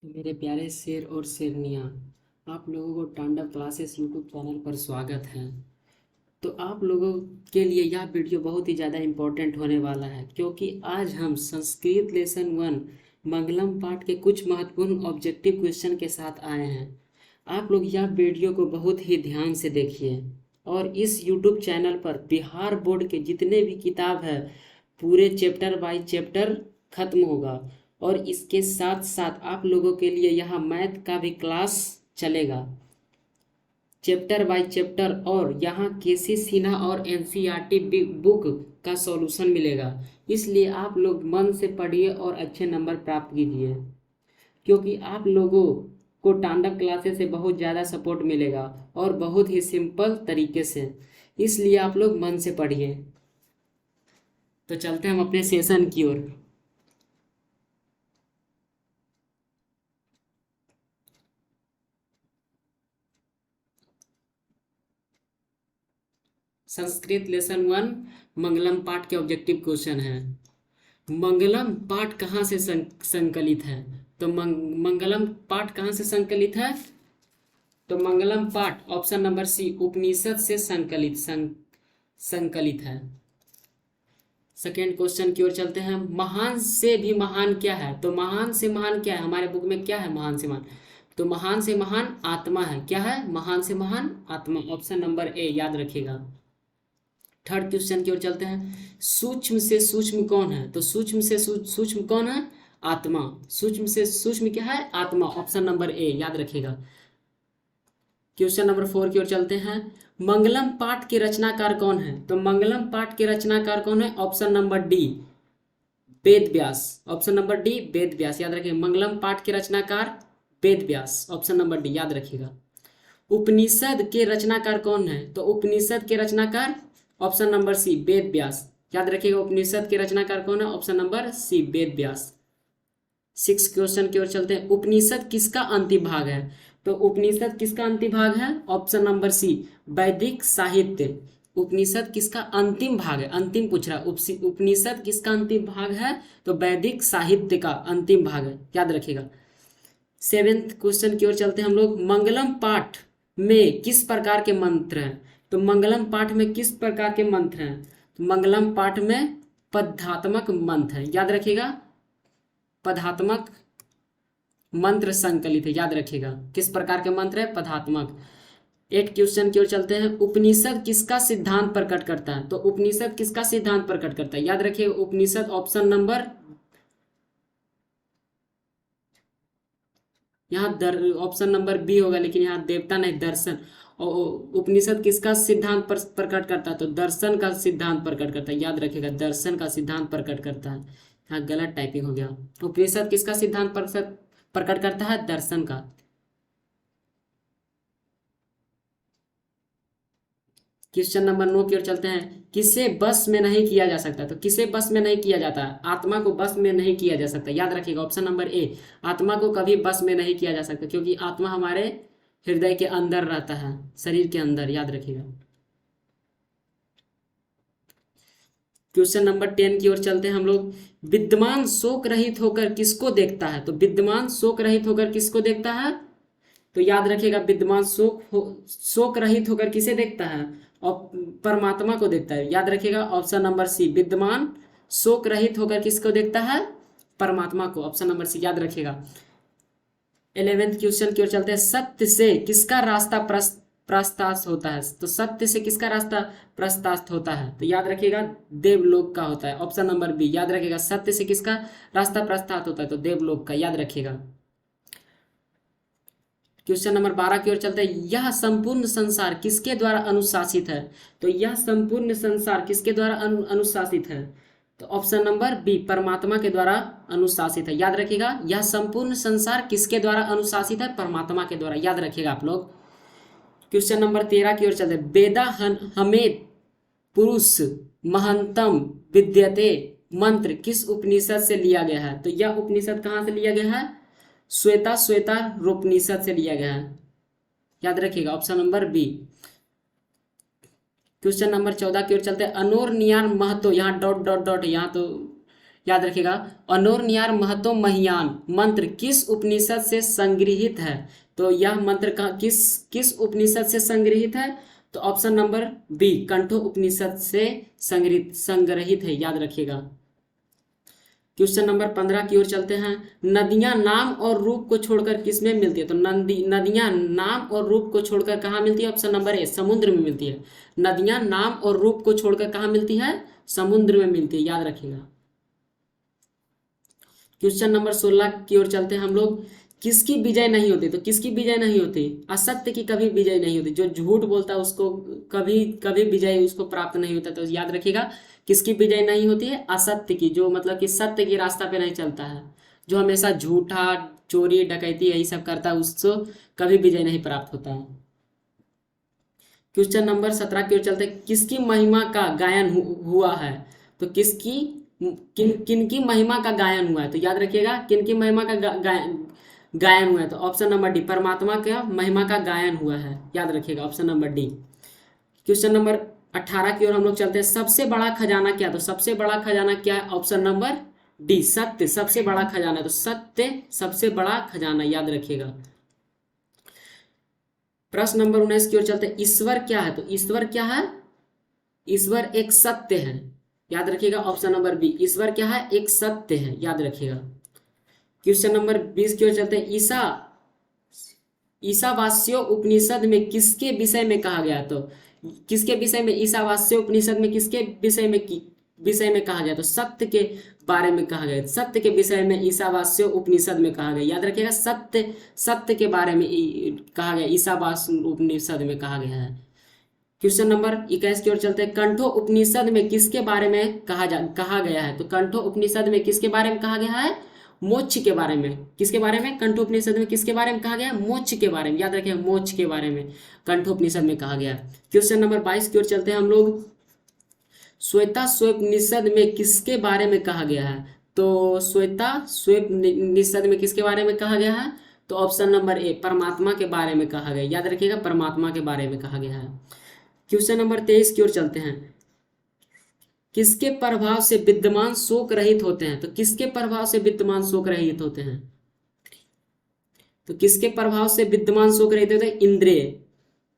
तो मेरे प्यारे शेर और शेरनियाँ, आप लोगों को तांडव क्लासेस यूट्यूब चैनल पर स्वागत है। तो आप लोगों के लिए यह वीडियो बहुत ही ज़्यादा इम्पोर्टेंट होने वाला है, क्योंकि आज हम संस्कृत लेसन वन मंगलम पाठ के कुछ महत्वपूर्ण ऑब्जेक्टिव क्वेश्चन के साथ आए हैं। आप लोग यह वीडियो को बहुत ही ध्यान से देखिए और इस यूट्यूब चैनल पर बिहार बोर्ड के जितने भी किताब है पूरे चैप्टर बाय चैप्टर खत्म होगा। और इसके साथ साथ आप लोगों के लिए यहाँ मैथ का भी क्लास चलेगा चैप्टर बाय चैप्टर, और यहाँ केसी सिन्हा और एनसीईआरटी बुक का सॉल्यूशन मिलेगा। इसलिए आप लोग मन से पढ़िए और अच्छे नंबर प्राप्त कीजिए, क्योंकि आप लोगों को तांडव क्लासेस से बहुत ज़्यादा सपोर्ट मिलेगा और बहुत ही सिंपल तरीके से। इसलिए आप लोग मन से पढ़िए। तो चलते हैं हम अपने सेशन की ओर। संस्कृत लेसन वन मंगलम पाठ के ऑब्जेक्टिव क्वेश्चन है। मंगलम पाठ कहाँ से संकलित है? तो मंगलम पाठ कहाँ से संकलित है? तो मंगलम पाठ ऑप्शन नंबर सी उपनिषद से संकलित है। सेकेंड क्वेश्चन की ओर चलते हैं। महान से भी महान क्या है? तो महान से महान क्या है? हमारे बुक में क्या है महान से महान? तो महान से महान आत्मा है। क्या है? महान से महान आत्मा, ऑप्शन नंबर ए याद रखिएगा। थर्ड क्वेश्चन की ओर चलते हैं। सूक्ष्म से सूक्ष्म कौन है? तो सूक्ष्म से सूक्ष्म कौन है? आत्मा। सूक्ष्म से सूक्ष्म क्या है? आत्मा, ऑप्शन नंबर ए याद रखिएगा। क्वेश्चन नंबर 4 की ओर चलते हैं। मंगलम पाठ के रचनाकार कौन है? तो मंगलम पाठ के रचनाकार कौन है? Option number D Ved Vyas. Option number D Ved Vyas याद रखिए। मंगलम पाठ के रचनाकार Ved Vyas, option number D याद रखिएगा। उपनिषद के रचनाकार कौन है? तो उपनिषद के रचनाकार ऑप्शन नंबर सी वेद व्यास याद रखिएगा। उपनिषद के रचनाकार कौन है? ऑप्शन नंबर सी वेद व्यास। 6 क्वेश्चन की ओर चलते हैं। उपनिषद किसका अंतिम भाग है? तो उपनिषद किसका अंतिम भाग है? ऑप्शन नंबर सी वैदिक साहित्य। उपनिषद किसका अंतिम भाग है? अंतिम पूछ रहा है। उपनिषद किसका अंतिम भाग है? तो वैदिक साहित्य का अंतिम भाग है, याद रखिएगा। 7th क्वेश्चन की ओर चलते हैं हम लोग। मंगलम पाठ में किस प्रकार के मंत्र हैं? तो मंगलम पाठ में किस प्रकार के मंत्र हैं? तो मंगलम पाठ में पदात्मक मंत्र है, याद रखिएगा। पदात्मक मंत्र संकलित है, याद रखिएगा। किस प्रकार के मंत्र है? पदात्मक। 8 क्वेश्चन की ओर चलते हैं। उपनिषद किसका सिद्धांत प्रकट करता है? तो उपनिषद किसका सिद्धांत प्रकट करता है? याद रखिएगा। उपनिषद ऑप्शन नंबर यहाँ ऑप्शन नंबर बी होगा, लेकिन यहाँ देवता नहीं, दर्शन। और उपनिषद किसका सिद्धांत प्रकट करता है? तो दर्शन का सिद्धांत प्रकट करता है, याद रखिएगा। दर्शन का सिद्धांत प्रकट करता है। यहाँ गलत टाइपिंग हो गया। उपनिषद किसका सिद्धांत प्रकट करता है? दर्शन का। क्वेश्चन नंबर 9 की ओर चलते हैं। किसे बस में नहीं किया जा सकता? तो किसे बस में नहीं किया जाता? आत्मा को बस में नहीं किया जा सकता, याद रखिएगा। ऑप्शन नंबर ए आत्मा को कभी बस में नहीं किया जा सकता, क्योंकि आत्मा हमारे हृदय के अंदर रहता है, शरीर के अंदर, याद रखिएगा। क्वेश्चन नंबर 10 की ओर चलते हैं हम लोग। विद्यमान शोक रहित होकर किसको देखता है? तो विद्यमान शोक रहित होकर किसको देखता है? तो याद रखिएगा। विद्यमान शोक रहित होकर किसे देखता है? और परमात्मा को देखता है, याद रखिएगा। ऑप्शन नंबर सी विद्यमान शोक रहित होकर किसको देखता है? परमात्मा को, ऑप्शन नंबर सी याद रखिएगा। 11th क्वेश्चन की ओर चलते हैं। सत्य से किसका रास्ता प्रस्तास्त होता है? तो सत्य से किसका रास्ता प्रस्तास्त होता है? तो याद रखिएगा देवलोक का होता है, ऑप्शन नंबर बी याद रखिएगा। सत्य से किसका रास्ता प्रस्तास्त होता है? तो देवलोक का, याद रखिएगा। क्वेश्चन नंबर 12 की ओर चलते हैं। यह संपूर्ण संसार किसके द्वारा अनुशासित है? तो यह संपूर्ण संसार किसके द्वारा अनुशासित है? तो ऑप्शन नंबर बी परमात्मा के द्वारा अनुशासित है, याद रखिएगा। यह संपूर्ण संसार किसके द्वारा अनुशासित है? परमात्मा के द्वारा, याद रखिएगा आप लोग। क्वेश्चन नंबर 13 की ओर चलते हैं। वेदा हमें पुरुष महंतम विद्यते मंत्र किस उपनिषद से लिया गया है? तो यह उपनिषद कहाँ से लिया गया है? श्वेता रोपनिषद से लिया गया है, याद रखिएगा। Option number B. Question number 14 की ओर चलते हैं। अनोर नियार महतो, यहाँ डॉट डॉट डॉट, यहाँ तो याद रखिएगा। अनोरनियार महतो महियान मंत्र किस उपनिषद से संग्रहित है? तो यह मंत्र का किस उपनिषद से संग्रहित है? तो ऑप्शन नंबर बी, कंठो उपनिषद से संग्रहित है, याद रखिएगा। क्वेश्चन नंबर 15 की ओर चलते हैं। नदियां नाम और रूप को छोड़कर किसमें मिलती है? तो नदियां नाम और रूप को छोड़कर कहाँ मिलती है? ऑप्शन नंबर ए, समुद्र में मिलती है। नदियां नाम और रूप को छोड़कर कहाँ मिलती है? समुद्र में मिलती है, याद रखिएगा। क्वेश्चन नंबर 16 की ओर चलते हैं हम लोग। किसकी विजय नहीं होती? तो किसकी विजय नहीं होती? असत्य की कभी विजय नहीं होती। जो झूठ बोलता है उसको कभी कभी विजय उसको प्राप्त नहीं होता। तो याद रखिएगा, किसकी विजय नहीं होती है? असत्य की, जो मतलब कि सत्य की रास्ता पे नहीं चलता है, जो हमेशा झूठा, चोरी, डकैती यही सब करता है, उसको कभी विजय नहीं प्राप्त होता है। क्वेश्चन नंबर 17 की ओर चलते हैं। किसकी महिमा का गायन हुआ है? तो किनकी महिमा का गायन हुआ है? तो याद रखिएगा, किनकी महिमा का गायन हुआ है? तो ऑप्शन नंबर डी, परमात्मा का महिमा का गायन हुआ है, याद रखिएगा, option number D. Question number 18 की ओर हम लोग चलते हैं। सबसे बड़ा खजाना क्या? तो सबसे बड़ा खजाना क्या है? ऑप्शन नंबर डी, सत्य सबसे बड़ा खजाना। तो सत्य सबसे बड़ा खजाना, याद रखिएगा। प्रश्न नंबर 19 की ओर चलते हैं। ईश्वर क्या है? तो ईश्वर क्या है? ईश्वर एक सत्य है, याद रखिएगा, ऑप्शन नंबर बी, ईश्वर क्या है? एक सत्य है, याद रखिएगा। क्वेश्चन नंबर 20 की ओर चलते हैं। ईशावास्यो उपनिषद में किसके विषय में कहा गया? तो किसके विषय में? ईशावास्यो उपनिषद में किसके विषय में कहा गया? तो सत्य के बारे में कहा गया। सत्य के विषय में ईशावास्यो उपनिषद में कहा गया, याद रखिएगा, सत्य के बारे में कहा गया, ईशावास्य उपनिषद में कहा गया है। क्वेश्चन नंबर 21 की ओर चलते हैं। कंठो उपनिषद में किसके बारे में कहा गया है? तो कंठो उपनिषद में किसके बारे में कहा गया है? मोक्ष के बारे में। किसके बारे में? कंठो उपनिषद में किसके बारे में कहा गया? मोक्ष के बारे में, याद रखिए, मोक्ष के बारे में कंठो उपनिषद में कहा गया। क्वेश्चन नंबर 22 की ओर चलते हैं हम लोग। श्वेताश्वोपनिषद में किसके बारे में कहा गया है? तो श्वेताश्वोपनिषद में किसके बारे में कहा गया है? तो ऑप्शन नंबर ए, परमात्मा के बारे में कहा गया, याद रखिएगा, परमात्मा के बारे में कहा गया है। क्वेश्चन नंबर 23 की ओर चलते हैं। किसके प्रभाव से विद्यमान शोक रहित होते हैं? तो किसके प्रभाव से विद्यमान शोक रहित होते हैं? तो किसके प्रभाव से विद्यमान शोक रहित होते हैं? इंद्रिय।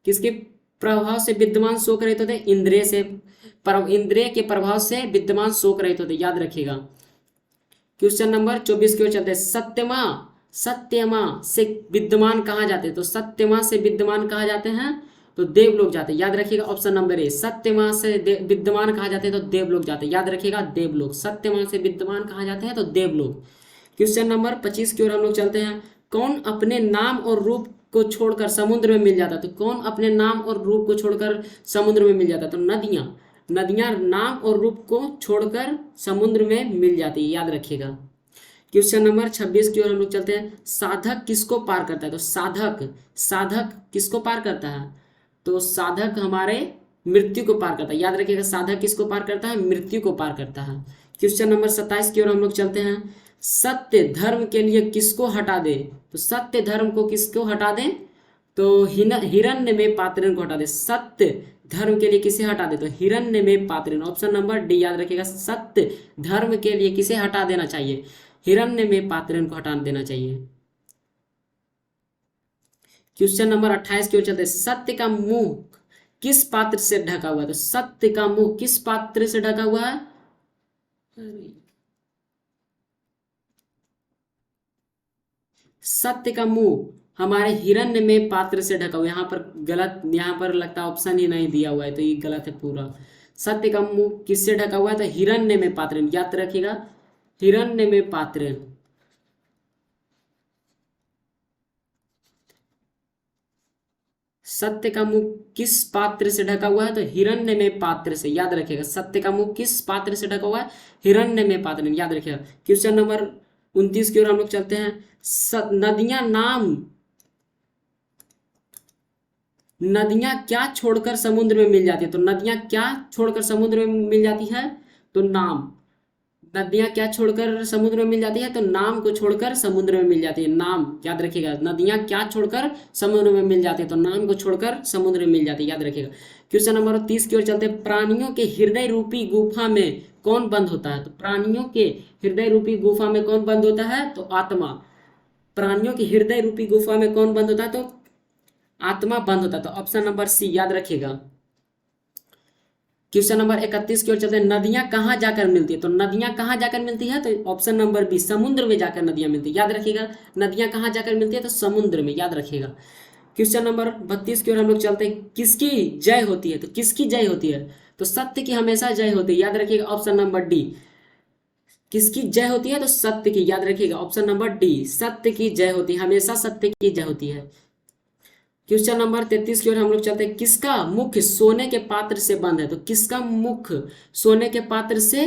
किसके प्रभाव से विद्यमान शोक रहित होते हैं? इंद्रिय के प्रभाव से विद्यमान शोक रहित होते हैं, याद रखिएगा। क्वेश्चन नंबर 24 की ओर चलते हैं। सत्यमा से विद्यमान कहाँ जाते हैं? तो सत्यमा से विद्यमान कहाँ जाते हैं? तो देवलोक जाते हैं, याद रखिएगा, ऑप्शन नंबर ए, सत्यमा से विद्यमान कहाँ जाते हैं? तो देवलोक जाते हैं, याद रखिएगा, देवलोक। सत्यमा से विद्यमान कहाँ जाते हैं? तो देवलोक। क्वेश्चन नंबर 25 की ओर हम लोग चलते हैं। कौन अपने नाम और रूप को छोड़कर समुद्र में मिल जाता? तो कौन अपने नाम और रूप को छोड़कर समुद्र में मिल जाता? तो नदियां नाम और रूप को छोड़कर समुद्र में मिल जाती है, याद रखिएगा। क्वेश्चन नंबर 26 की ओर हम लोग चलते हैं। साधक किसको पार करता है? तो साधक किसको पार करता है? तो साधक हमारे मृत्यु को पार करता है, याद रखिएगा, साधक किसको पार करता है? मृत्यु को पार करता है। क्वेश्चन नंबर 27 की ओर हम लोग चलते हैं। सत्य धर्म के लिए किसको हटा दे? तो सत्य धर्म को किसको हटा दे? तो हिरण्य में पात्रण को हटा दे। सत्य धर्म के लिए किसे हटा दे? तो हिरण्य में पात्रण, ऑप्शन नंबर डी, याद रखिएगा, सत्य धर्म के लिए किसे हटा देना चाहिए? हिरण्य में पात्रण को हटा देना चाहिए। क्वेश्चन नंबर 28 की ओर चलते हैं। सत्य का मुंह किस पात्र से ढका हुआ है? तो सत्य का मुंह किस पात्र से ढका हुआ है? सत्य का मुंह हमारे हिरण्य में पात्र से ढका हुआ। यहाँ पर गलत, यहाँ पर लगता ऑप्शन ही नहीं दिया हुआ है, तो ये गलत है पूरा। सत्य का मुंह किससे ढका हुआ है? तो हिरण्य में पात्र, याद रखिएगा, हिरण्य में पात्र। सत्य का मुंह किस पात्र से ढका हुआ है? तो हिरण्य में पात्र से, याद रखिएगा, सत्य का मुंह किस पात्र से ढका हुआ है? हिरण्य में पात्र, याद रखिएगा। क्वेश्चन नंबर 29 की ओर हम लोग चलते हैं। नदियां क्या छोड़कर समुद्र में मिल जाती है? तो नदियां क्या छोड़कर समुद्र में मिल जाती है? तो नाम। नदियां क्या छोड़कर समुद्र में मिल जाती है? तो नाम को छोड़कर समुद्र में मिल जाती है। नाम याद रखिएगा, नदियां क्या छोड़कर समुद्र में मिल जाती है? तो नाम को छोड़कर समुद्र में मिल जाती है, याद रखिएगा। क्वेश्चन नंबर 30 की ओर चलते हैं। प्राणियों के हृदय रूपी गुफा में कौन बंद होता है? तो प्राणियों के हृदय रूपी गुफा में कौन बंद होता है? तो आत्मा। प्राणियों की हृदय रूपी गुफा में कौन बंद होता है? तो आत्मा बंद होता है। तो ऑप्शन नंबर सी याद रखिएगा। क्वेश्चन नंबर 31 की ओर चलते हैं। नदियां कहाँ जाकर मिलती है? तो नदियां कहाँ जाकर मिलती है? तो ऑप्शन नंबर बी, समुद्र में जाकर नदियां मिलती है, याद रखिएगा। नदियां कहाँ जाकर मिलती है? तो समुद्र में, याद रखिएगा। क्वेश्चन नंबर 32 की ओर हम लोग चलते हैं। किसकी जय होती है? तो किसकी जय होती है? तो सत्य की हमेशा जय होती है, याद रखिएगा। Option number D. किसकी जय होती है? तो सत्य की, याद रखिएगा। ऑप्शन नंबर डी, सत्य की जय होती है, हमेशा सत्य की जय होती है। क्वेश्चन नंबर 33 की ओर हम लोग चलते हैं। किसका मुख सोने के पात्र से बंद है? तो किसका मुख सोने के पात्र से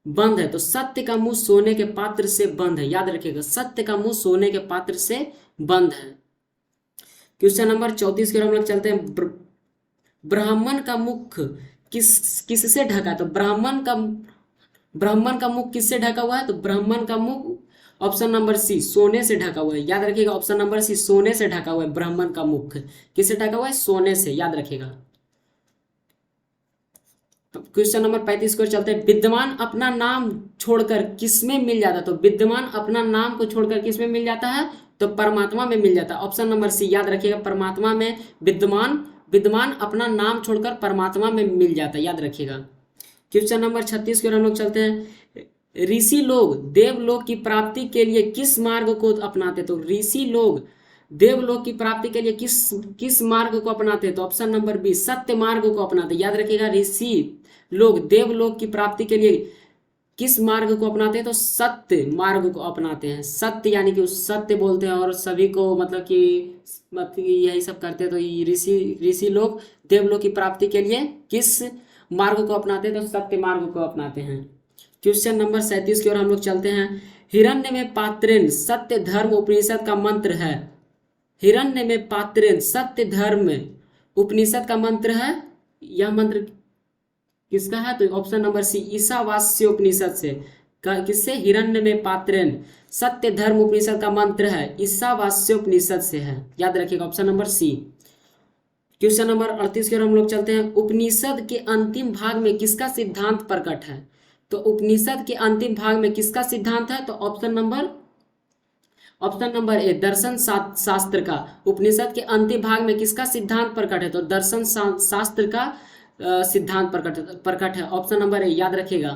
बंद है? तो सत्य का मुंह सोने के पात्र से बंद है, याद रखिएगा। सत्य का मुंह सोने के पात्र से बंद है। क्वेश्चन नंबर 34 की ओर हम लोग चलते हैं। ब्राह्मण का मुख किससे ढका है? तो ब्राह्मण का मुख किससे ढका हुआ है? तो ब्राह्मण का मुख, ऑप्शन नंबर सी, सोने से ढका हुआ है, याद रखिएगा। ऑप्शन नंबर सी, सोने से ढका हुआ है। ब्राह्मण का मुख किससे ढका हुआ है? सोने से, याद रखिएगा। क्वेश्चन नंबर 35 को चलते हैं। विद्वान अपना नाम छोड़कर किसमें मिल जाता है? तो विद्वान अपना नाम को छोड़कर किसमें मिल जाता है? तो परमात्मा में मिल जाता है। ऑप्शन नंबर सी, याद रखिएगा। परमात्मा में विद्वान अपना नाम छोड़कर परमात्मा में मिल जाता है, याद रखिएगा। क्वेश्चन नंबर 36 की ओर हम लोग चलते हैं। ऋषि लोग देवलोक की प्राप्ति के लिए किस मार्ग को अपनाते? तो ऋषि लोग देवलोक की प्राप्ति के लिए किस मार्ग को अपनाते हैं? तो ऑप्शन नंबर बी, सत्य मार्ग को अपनाते हैं, याद रखिएगा। ऋषि लोग देवलोक की प्राप्ति के लिए किस मार्ग को अपनाते हैं? तो सत्य मार्ग को अपनाते हैं। सत्य यानी कि सत्य बोलते हैं और सभी को मतलब कि यही सब करते हैं। तो ऋषि लोग देवलोक की प्राप्ति के लिए किस मार्ग को अपनाते हैं? तो सत्य मार्ग को अपनाते हैं। क्वेश्चन नंबर 37 की ओर हम लोग चलते हैं। हिरण्य में पात्रेण सत्य धर्म उपनिषद का मंत्र है। हिरण्य में पात्रेण सत्य धर्म उपनिषद का मंत्र है। यह मंत्र किसका है? तो ऑप्शन नंबर सी, ईशावास्य उपनिषद से। किससे? हिरण्य में पात्रेण सत्य धर्म उपनिषद का मंत्र है, ईशावास्य उपनिषद से है, याद रखिएगा। Option number C. Question number 38 की ओर हम लोग चलते हैं। उपनिषद के अंतिम भाग में किसका सिद्धांत प्रकट है? तो उपनिषद के अंतिम भाग में किसका सिद्धांत है? तो ऑप्शन नंबर ए, दर्शन शास्त्र का। उपनिषद के अंतिम भाग में किसका सिद्धांत प्रकट है? तो दर्शन शास्त्र का सिद्धांत प्रकट है। ऑप्शन नंबर ए, याद रखिएगा।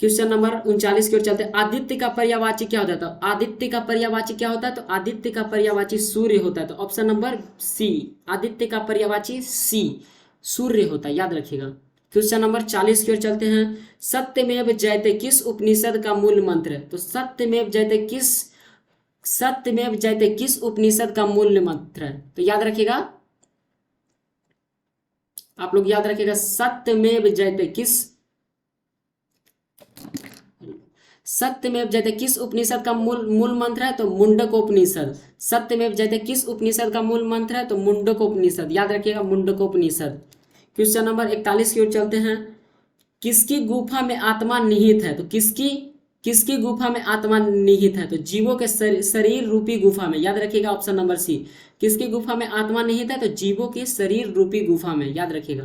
क्वेश्चन नंबर 39 की ओर चलते हैं। आदित्य का पर्यायवाची क्या होता है? तो आदित्य का पर्यायवाची क्या होता है? तो आदित्य का पर्यायवाची सूर्य होता है। तो ऑप्शन नंबर सी, आदित्य का पर्यायवाची सी, सूर्य होता है, याद रखिएगा। क्वेश्चन नंबर 40 की ओर चलते हैं। सत्यमेव जयते किस उपनिषद का मूल मंत्र है? तो सत्यमेव जयते किस उपनिषद का मूल मंत्र है? तो याद रखिएगा, आप लोग याद रखिएगा। सत्यमेव जयते किस उपनिषद का मूल मंत्र है? तो मुंडकोपनिषद। सत्यमेव जयते किस उपनिषद का मूल मंत्र है? तो मुंडकोपनिषद, याद रखिएगा। मुंडकोपनिषद। क्वेश्चन नंबर 41 की ओर चलते हैं। किसकी गुफा में आत्मा निहित है? तो किसकी गुफा में आत्मा निहित है? तो जीवों के शरीर रूपी गुफा में, याद रखिएगा। ऑप्शन नंबर सी, किसकी गुफा में आत्मा निहित है? तो जीवों के शरीर रूपी गुफा में, याद रखिएगा।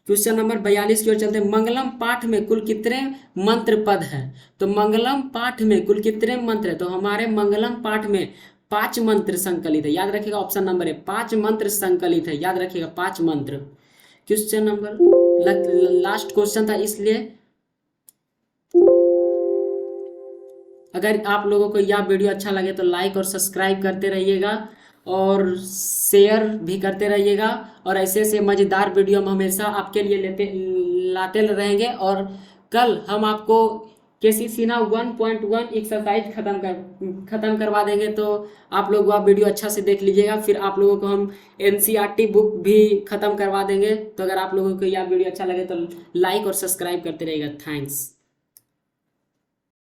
क्वेश्चन नंबर 42 की ओर चलते हैं। मंगलम पाठ में कुल कितने मंत्र पद है? तो मंगलम पाठ में कुल कितने मंत्र है? तो हमारे मंगलम पाठ में 5 मंत्र संकलित है, याद रखिएगा। ऑप्शन नंबर ए, 5 मंत्र संकलित है, याद रखिएगा। 5 मंत्र। क्वेश्चन नंबर लास्ट क्वेश्चन था, इसलिए अगर आप लोगों को यह वीडियो अच्छा लगे तो लाइक और सब्सक्राइब करते रहिएगा और शेयर भी करते रहिएगा। और ऐसे ऐसे मज़ेदार वीडियो हम हमेशा आपके लिए लाते रहेंगे। और कल हम आपको KC सिन्हा 1.1 एक्सरसाइज खत्म करवा देंगे। तो आप लोग वह वीडियो अच्छा से देख लीजिएगा। फिर आप लोगों को हम NCERT बुक भी खत्म करवा देंगे। तो अगर आप लोगों को यह वीडियो अच्छा लगे तो लाइक और सब्सक्राइब करते रहिएगा। थैंक्स।